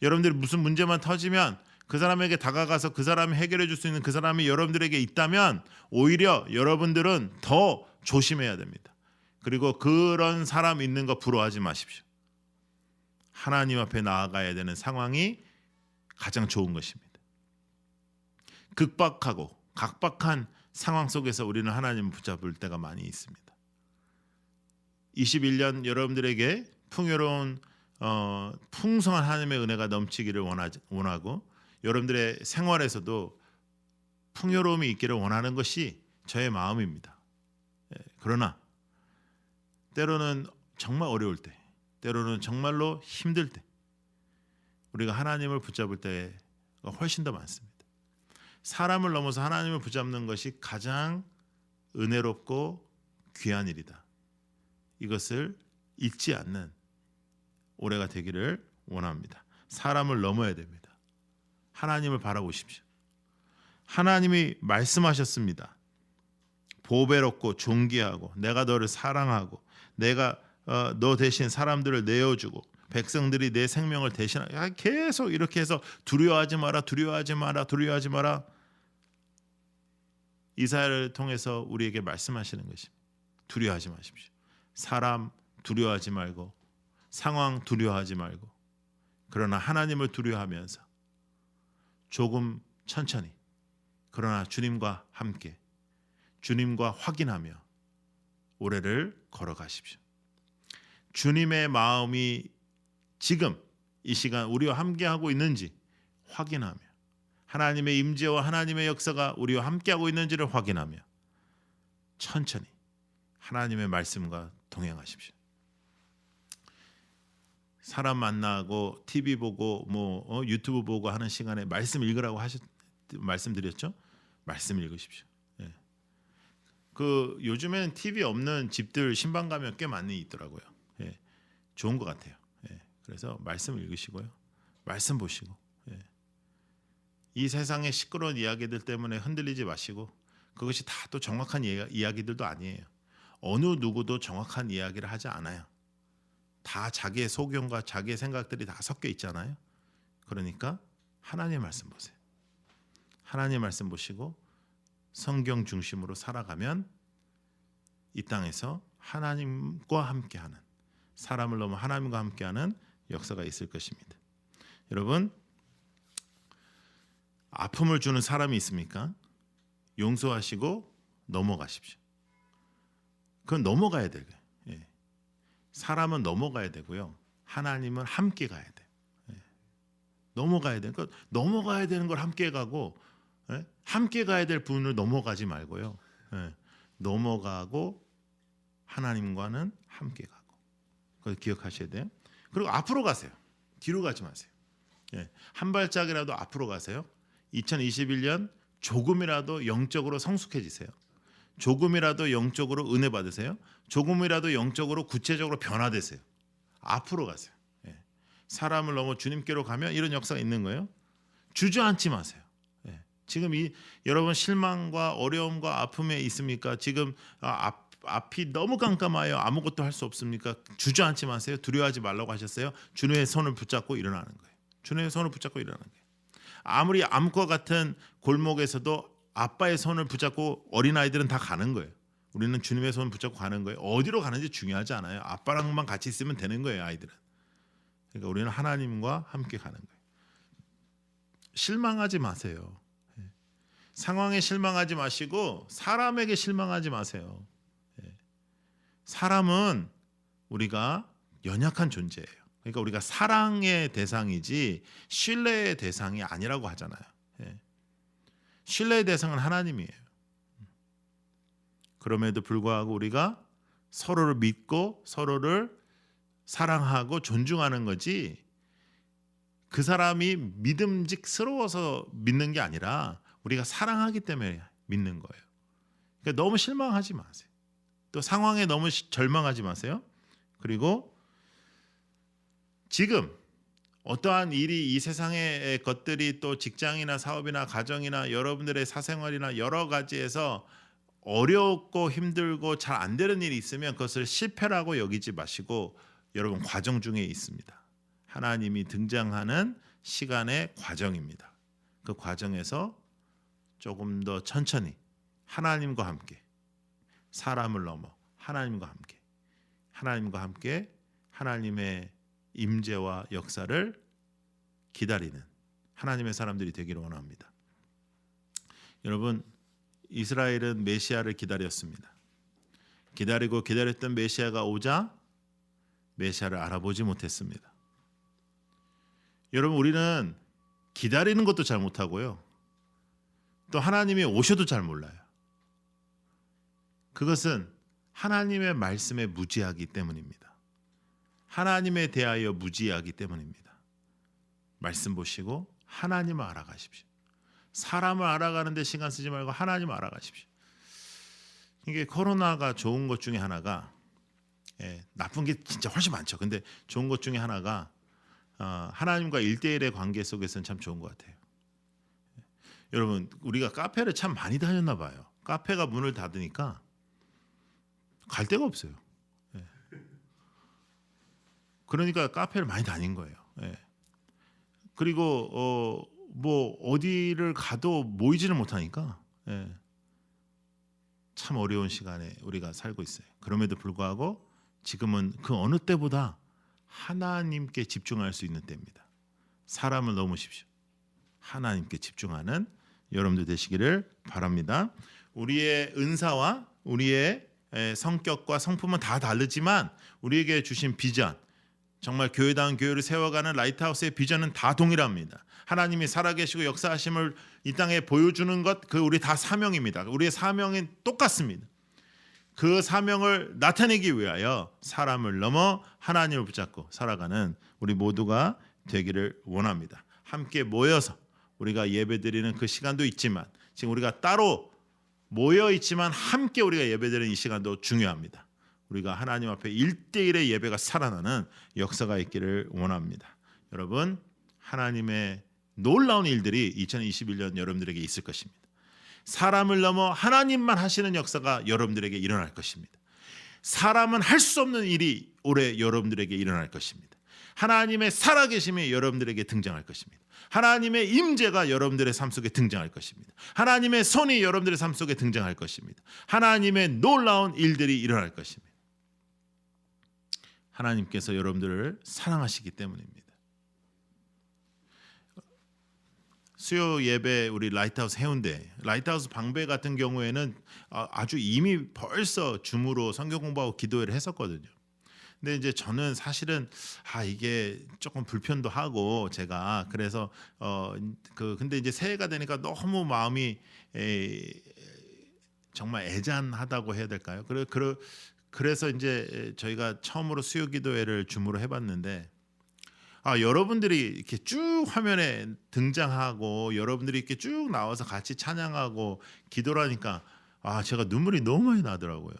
여러분들이 무슨 문제만 터지면 그 사람에게 다가가서 그 사람이 해결해 줄 수 있는 그 사람이 여러분들에게 있다면 오히려 여러분들은 더 조심해야 됩니다. 그리고 그런 사람 있는 거 부러워하지 마십시오. 하나님 앞에 나아가야 되는 상황이 가장 좋은 것입니다. 극박하고 각박한 상황 속에서 우리는 하나님을 붙잡을 때가 많이 있습니다. 21년 여러분들에게 풍요로운 풍성한 하나님의 은혜가 넘치기를 원하고 여러분들의 생활에서도 풍요로움이 있기를 원하는 것이 저의 마음입니다. 그러나 때로는 정말 어려울 때, 때로는 정말로 힘들 때 우리가 하나님을 붙잡을 때가 훨씬 더 많습니다. 사람을 넘어서 하나님을 붙잡는 것이 가장 은혜롭고 귀한 일이다. 이것을 잊지 않는 올해가 되기를 원합니다. 사람을 넘어야 됩니다. 하나님을 바라보십시오. 하나님이 말씀하셨습니다. 보배롭고 존귀하고 내가 너를 사랑하고 내가 너 대신 사람들을 내어주고 백성들이 내 생명을 대신하고 계속 이렇게 해서 두려워하지 마라, 두려워하지 마라, 두려워하지 마라. 이사야를 통해서 우리에게 말씀하시는 것입니다. 두려워하지 마십시오. 사람 두려워하지 말고 상황 두려워하지 말고 그러나 하나님을 두려워하면서 조금 천천히 그러나 주님과 함께 주님과 확인하며 올해를 걸어가십시오. 주님의 마음이 지금 이 시간 우리와 함께하고 있는지 확인하며 하나님의 임재와 하나님의 역사가 우리와 함께하고 있는지를 확인하며 천천히 하나님의 말씀과 동행하십시오. 사람 만나고 TV 보고 유튜브 보고 하는 시간에 말씀 읽으라고 말씀드렸죠? 말씀 읽으십시오. 예. 그 요즘엔 TV 없는 집들 신방 가면 꽤 많이 있더라고요. 예. 좋은 것 같아요. 예. 그래서 말씀 읽으시고요. 말씀 보시고 이 세상의 시끄러운 이야기들 때문에 흔들리지 마시고 그것이 다 또 정확한 이야기들도 아니에요. 어느 누구도 정확한 이야기를 하지 않아요. 다 자기의 소견과 자기의 생각들이 다 섞여 있잖아요. 그러니까 하나님의 말씀 보세요. 하나님의 말씀 보시고 성경 중심으로 살아가면 이 땅에서 하나님과 함께하는, 사람을 넘어 하나님과 함께하는 역사가 있을 것입니다. 여러분, 아픔을 주는 사람이 있습니까? 용서하시고 넘어가십시오. 그건 넘어가야 돼요. 사람은 넘어가야 되고요. 하나님은 함께 가야 돼요. 넘어가야 돼요. 그러니까 넘어가야 되는 걸 함께 가고 함께 가야 될 분을 넘어가지 말고요. 넘어가고 하나님과는 함께 가고. 그걸 기억하셔야 돼요. 그리고 앞으로 가세요. 뒤로 가지 마세요. 한 발짝이라도 앞으로 가세요. 2021년 조금이라도 영적으로 성숙해지세요. 조금이라도 영적으로 은혜 받으세요. 조금이라도 영적으로 구체적으로 변화되세요. 앞으로 가세요. 사람을 넘어 주님께로 가면 이런 역사가 있는 거예요. 주저앉지 마세요. 지금 여러분 실망과 어려움과 아픔에 있습니까? 지금 앞이 너무 깜깜해요. 아무것도 할 수 없습니까? 주저앉지 마세요. 두려워하지 말라고 하셨어요. 주님의 손을 붙잡고 일어나는 거예요. 주님의 손을 붙잡고 일어나는 거예요. 아무리 암과 같은 골목에서도 아빠의 손을 붙잡고 어린아이들은 다 가는 거예요. 우리는 주님의 손을 붙잡고 가는 거예요. 어디로 가는지 중요하지 않아요. 아빠랑만 같이 있으면 되는 거예요, 아이들은. 그러니까 우리는 하나님과 함께 가는 거예요. 실망하지 마세요. 상황에 실망하지 마시고 사람에게 실망하지 마세요. 사람은 우리가 연약한 존재예요. 그러니까 우리가 사랑의 대상이지 신뢰의 대상이 아니라고 하잖아요. 신뢰의 대상은 하나님이에요. 그럼에도 불구하고 우리가 서로를 믿고 서로를 사랑하고 존중하는 거지 그 사람이 믿음직스러워서 믿는 게 아니라 우리가 사랑하기 때문에 믿는 거예요. 그러니까 너무 실망하지 마세요. 또 상황에 너무 절망하지 마세요. 그리고 지금 어떠한 일이 이 세상의 것들이 또 직장이나 사업이나 가정이나 여러분들의 사생활이나 여러 가지에서 어렵고 힘들고 잘 안 되는 일이 있으면 그것을 실패라고 여기지 마시고 여러분 과정 중에 있습니다. 하나님이 등장하는 시간의 과정입니다. 그 과정에서 조금 더 천천히 하나님과 함께 사람을 넘어 하나님과 함께 하나님의 임재와 역사를 기다리는 하나님의 사람들이 되기를 원합니다. 여러분, 이스라엘은 메시아를 기다렸습니다. 기다리고 기다렸던 메시아가 오자 메시아를 알아보지 못했습니다. 여러분, 우리는 기다리는 것도 잘 못하고요. 또 하나님이 오셔도 잘 몰라요. 그것은 하나님의 말씀에 무지하기 때문입니다. 하나님에 대하여 무지하기 때문입니다. 말씀 보시고 하나님을 알아가십시오. 사람을 알아가는데 시간 쓰지 말고 하나님을 알아가십시오. 이게 코로나가 좋은 것 중에 하나가 나쁜 게 진짜 훨씬 많죠. 근데 좋은 것 중에 하나가 하나님과 1대1의 관계 속에서는 참 좋은 것 같아요. 여러분, 우리가 카페를 참 많이 다녔나 봐요. 카페가 문을 닫으니까 갈 데가 없어요. 그러니까 카페를 많이 다닌 거예요. 그리고 뭐 어디를 가도 모이지를 못하니까 참 어려운 시간에 우리가 살고 있어요. 그럼에도 불구하고 지금은 그 어느 때보다 하나님께 집중할 수 있는 때입니다. 사람을 넘으십시오. 하나님께 집중하는 여러분들 되시기를 바랍니다. 우리의 은사와 우리의 성격과 성품은 다 다르지만 우리에게 주신 비전, 정말 교회다운 교회를 세워가는 라이트하우스의 비전은 다 동일합니다. 하나님이 살아계시고 역사하심을 이 땅에 보여주는 것, 그 우리 다 사명입니다. 우리의 사명은 똑같습니다. 그 사명을 나타내기 위하여 사람을 넘어 하나님을 붙잡고 살아가는 우리 모두가 되기를 원합니다. 함께 모여서 우리가 예배드리는 그 시간도 있지만 지금 우리가 따로 모여 있지만 함께 우리가 예배드리는 이 시간도 중요합니다. 우리가 하나님 앞에 1대1의 예배가 살아나는 역사가 있기를 원합니다. 여러분, 하나님의 놀라운 일들이 2021년 여러분들에게 있을 것입니다. 사람을 넘어 하나님만 하시는 역사가 여러분들에게 일어날 것입니다. 사람은 할 수 없는 일이 올해 여러분들에게 일어날 것입니다. 하나님의 살아계심이 여러분들에게 등장할 것입니다. 하나님의 임재가 여러분들의 삶 속에 등장할 것입니다. 하나님의 손이 여러분들의 삶 속에 등장할 것입니다. 하나님의 놀라운 일들이 일어날 것입니다. 하나님께서 여러분들을 사랑하시기 때문입니다. 수요 예배 우리 라이트하우스 해운대, 라이트하우스 방배 같은 경우에는 아주 이미 벌써 줌으로 성경 공부하고 기도회를 했었거든요. 근데 이제 저는 사실은 이게 조금 불편도 하고 제가 그래서 근데 이제 새해가 되니까 너무 마음이 정말 애잔하다고 해야 될까요? 그래서 이제 저희가 처음으로 수요 기도회를 줌으로 해봤는데 여러분들이 이렇게 쭉 화면에 등장하고 여러분들이 이렇게 쭉 나와서 같이 찬양하고 기도를 하니까 제가 눈물이 너무 많이 나더라고요.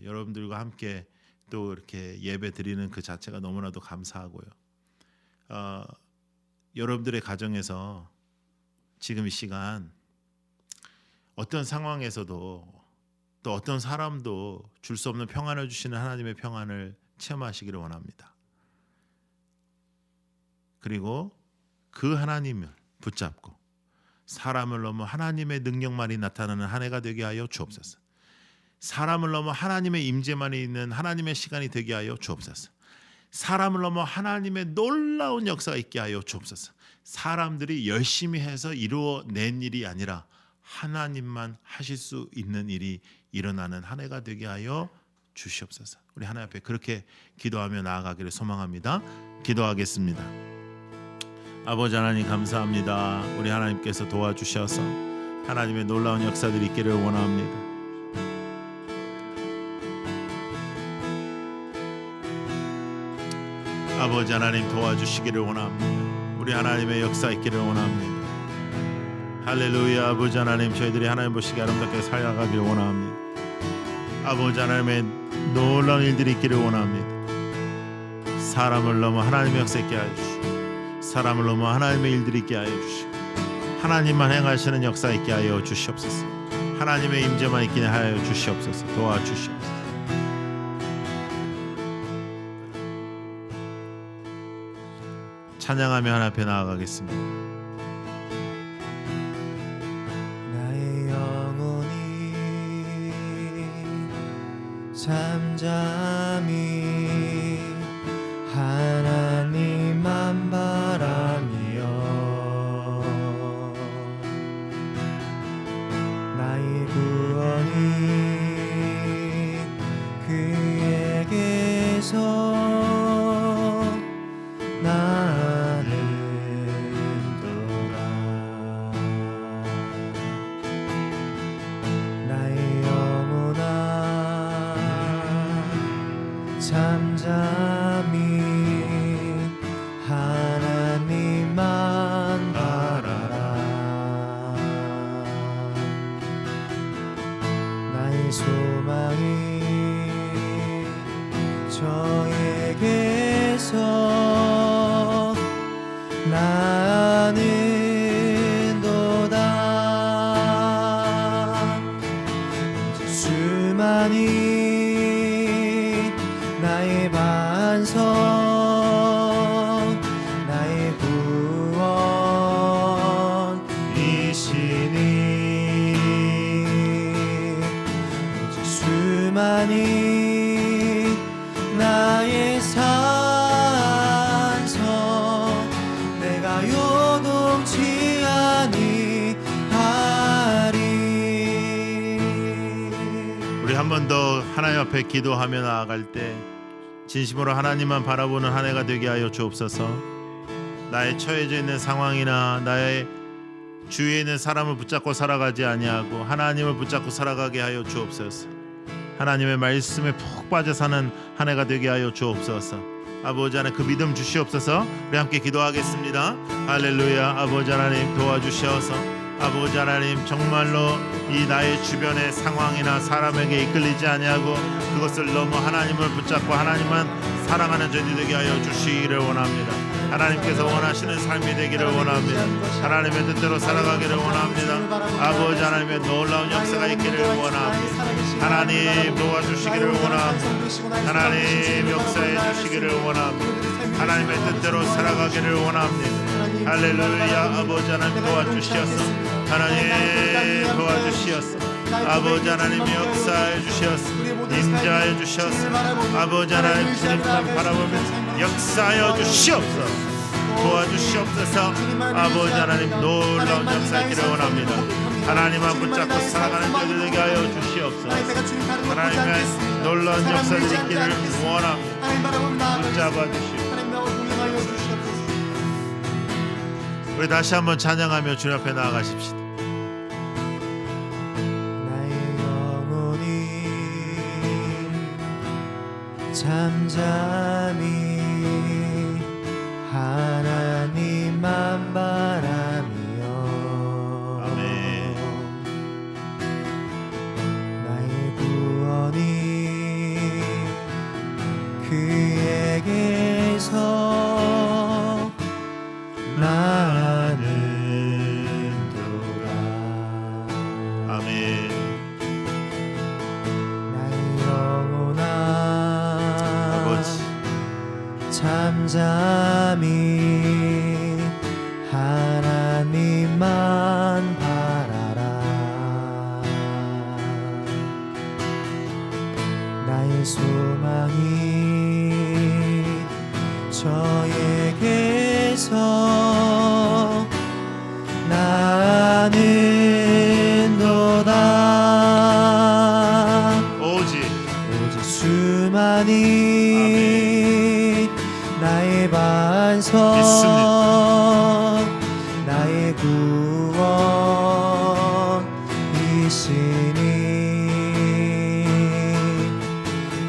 여러분들과 함께 또 이렇게 예배 드리는 그 자체가 너무나도 감사하고요. 여러분들의 가정에서 지금 이 시간 어떤 상황에서도 또 어떤 사람도 줄 수 없는 평안을 주시는 하나님의 평안을 체험하시기를 원합니다. 그리고 그 하나님을 붙잡고 사람을 넘어 하나님의 능력만이 나타나는 한 해가 되게 하여 주옵소서. 사람을 넘어 하나님의 임재만이 있는 하나님의 시간이 되게 하여 주옵소서. 사람을 넘어 하나님의 놀라운 역사가 있게 하여 주옵소서. 사람들이 열심히 해서 이루어낸 일이 아니라 하나님만 하실 수 있는 일이 일어나는 한 해가 되게 하여 주시옵소서. 우리 하나님 앞에 그렇게 기도하며 나아가기를 소망합니다. 기도하겠습니다. 아버지 하나님 감사합니다. 우리 하나님께서 도와주셔서 하나님의 놀라운 역사들이 있기를 원합니다. 아버지 하나님 도와주시기를 원합니다. 우리 하나님의 역사 있기를 원합니다. 할렐루야. 아버지 하나님 저희들이 하나님 보시기에 아름답게 살아가기를 원합니다. 아버지 하나님의 놀라운 일들이 있기를 원합니다. 사람을 넘어 하나님의 역사 있게 하여 주시고 사람을 넘어 하나님의 일들이 있게 하여 주시고 하나님만 행하시는 역사 있게 하여 주시옵소서. 하나님의 임재만 있게 하여 주시옵소서. 도와주시옵소서. 찬양하며 하나님 앞에 나아가겠습니다. 나의 영혼이 잠잠히 하나님만 바라며 나의 구원이 그에게서 잠잠히 하나님만 바라라. 나의 소망이 저에게서 나는도다. 수많이 나의 반석 나의 구원이시니 수많이 나의 산성 내가 요동치 아니하리. 우리 한 번 더 하나님 앞에 기도하며 나아갈 때 진심으로 하나님만 바라보는 한 해가 되게 하여 주옵소서. 나의 처해져 있는 상황이나 나의 주위에 있는 사람을 붙잡고 살아가지 아니하고 하나님을 붙잡고 살아가게 하여 주옵소서. 하나님의 말씀에 푹 빠져 사는 한 해가 되게 하여 주옵소서. 아버지 하나님 그 믿음 주시옵소서. 우리 함께 기도하겠습니다. 할렐루야. 아버지 하나님 도와주셔서 아버지 하나님 정말로 이 나의 주변의 상황이나 사람에게 이끌리지 아니하고 그것을 넘어 하나님을 붙잡고 하나님만 사랑하는 저희 되게 하여 주시기를 원합니다. 하나님께서 원하시는 삶이 되기를 원합니다. 하나님의 뜻대로 살아가기를 원합니다. 아버지 하나님의 놀라운 역사가 있기를 원합니다. 하나님 도와주시기를 원합니다. 하나님 역사해 주시기를 원합니다. 하나님의 뜻대로 살아가기를 원합니다. 할렐루야. 아버지 하나님 도와주시옵소서. 하나님 도와주시옵소서. 아버지 하나님 역사해 주시옵소서. 임자해 주시옵소서. 아버지 하나님 주님만 바라보면서 역사하여 주시옵소서. 도와주시옵소서. 아버지 하나님 놀라운 역사있기를 원합니다. 하나님만 붙잡고 살아가는 자들에게 하여 주시옵소서. 하나님의 놀라운 역사들이 있기를 원합니다. 붙잡아 주시옵소서. 우리 다시 한번 찬양하며 주님 앞에 나아가십시다. 나의 영혼이 잠잠히 하나님만 바라며 아멘. 나의 구원이 그에게서 나는도다. 아멘. 나의 영혼아 아버지 잠잠히 하나님만 바라라. 나의 소망이 저에게서 나는도다. 오직 수많이 나의 반석 믿습니다. 나의 구원이시니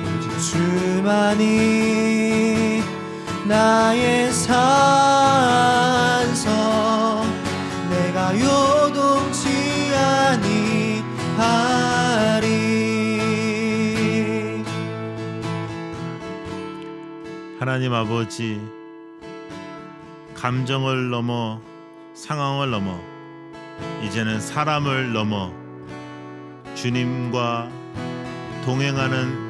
오직 수많이 나의 산성 내가 요동치 아니하리. 하나님 아버지, 감정을 넘어 상황을 넘어 이제는 사람을 넘어 주님과 동행하는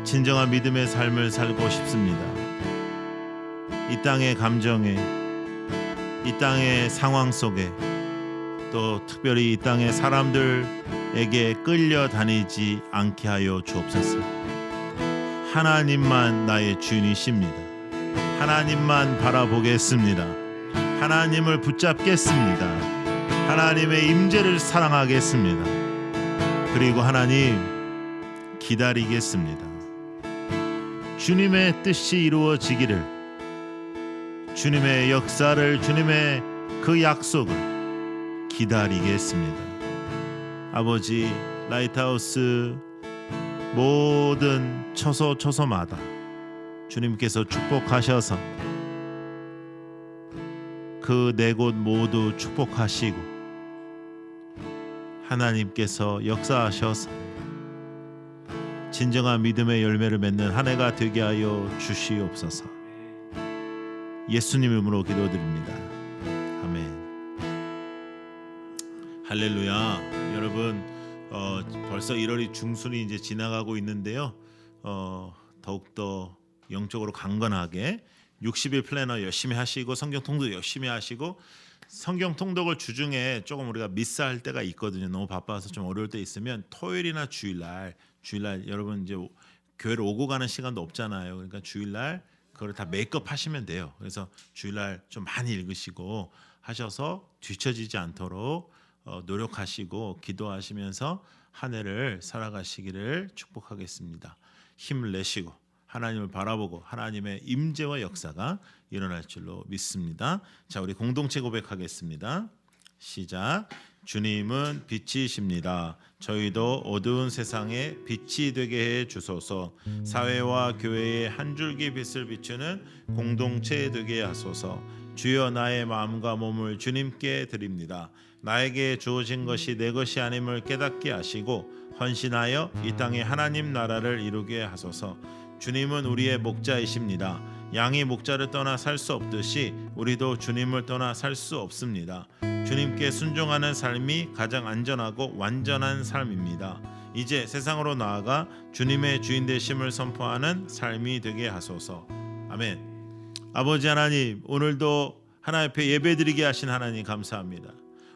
진정한 믿음의 삶을 살고 싶습니다. 이 땅의 감정에, 이 땅의 상황 속에, 또 특별히 이 땅의 사람들에게 끌려다니지 않게 하여 주옵소서. 하나님만 나의 주인이십니다. 하나님만 바라보겠습니다. 하나님을 붙잡겠습니다. 하나님의 임재를 사랑하겠습니다. 그리고 하나님 기다리겠습니다. 주님의 뜻이 이루어지기를, 주님의 역사를, 주님의 그 약속을 기다리겠습니다. 아버지, 라이트하우스 모든 처소마다 주님께서 축복하셔서 그 네 곳 모두 축복하시고 하나님께서 역사하셔서 진정한 믿음의 열매를 맺는 한 해가 되게 하여 주시옵소서. 예수님 이름으로 기도드립니다. 아멘. 할렐루야. 여러분, 벌써 1월이 중순이 이제 지나가고 있는데요. 더욱더 영적으로 강건하게 60일 플래너 열심히 하시고 성경 통독 열심히 하시고, 성경 통독을 주중에 조금 우리가 미스할 때가 있거든요. 너무 바빠서 좀 어려울 때 있으면 토요일이나 주일날 여러분 이제 교회를 오고 가는 시간도 없잖아요. 그러니까 주일날 그걸 다 메이크업 하시면 돼요. 그래서 주일날 좀 많이 읽으시고 하셔서 뒤처지지 않도록 노력하시고 기도하시면서 한 해를 살아가시기를 축복하겠습니다. 힘을 내시고 하나님을 바라보고 하나님의 임재와 역사가 일어날 줄로 믿습니다. 자, 우리 공동체 고백하겠습니다. 시작. 주님은 빛이십니다. 저희도 어두운 세상에 빛이 되게 해 주소서. 사회와 교회의 한 줄기 빛을 비추는 공동체 되게 하소서. 주여 나의 마음과 몸을 주님께 드립니다. 나에게 주어진 것이 내 것이 아님을 깨닫게 하시고 헌신하여 이 땅에 하나님 나라를 이루게 하소서. 주님은 우리의 목자이십니다. 양이 목자를 떠나 살 수 없듯이 우리도 주님을 떠나 살 수 없습니다. 주님께 순종하는 삶이 가장 안전하고 완전한 삶입니다. 이제 세상으로 나아가 주님의 주인 되심을 선포하는 삶이 되게 하소서. 아멘. 아버지 하나님, 오늘도 하나님 앞에 예배드리게 하신 하나님 감사합니다.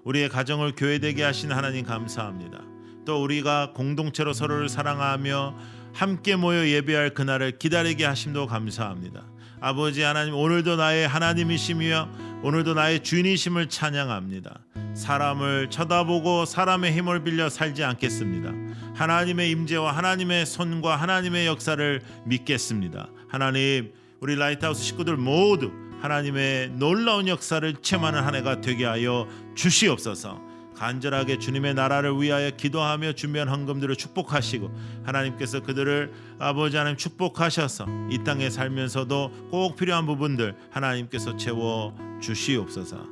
우리의 가정을 교회되게 하신 하나님 감사합니다. 또 우리가 공동체로 서로를 사랑하며 함께 모여 예배할 그날을 기다리게 하심도 감사합니다. 아버지 하나님, 오늘도 나의 하나님이시며 오늘도 나의 주인이심을 찬양합니다. 사람을 쳐다보고 사람의 힘을 빌려 살지 않겠습니다. 하나님의 임재와 하나님의 손과 하나님의 역사를 믿겠습니다. 하나님, 우리 라이트하우스 식구들 모두 하나님의 놀라운 역사를 체험하는 한 해가 되게 하여 주시옵소서. 간절하게 주님의 나라를 위하여 기도하며 준비한 헌금들을 축복하시고 하나님께서 그들을 아버지 하나님 축복하셔서 이 땅에 살면서도 꼭 필요한 부분들 하나님께서 채워 주시옵소서.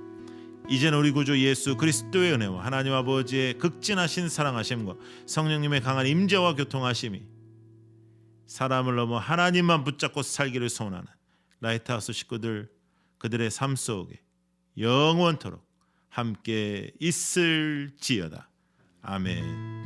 이제는 우리 구주 예수 그리스도의 은혜와 하나님 아버지의 극진하신 사랑하심과 성령님의 강한 임재와 교통하심이 사람을 넘어 하나님만 붙잡고 살기를 소원하는 라이트하우스 식구들 그들의 삶 속에 영원토록 함께 있을지어다. 아멘.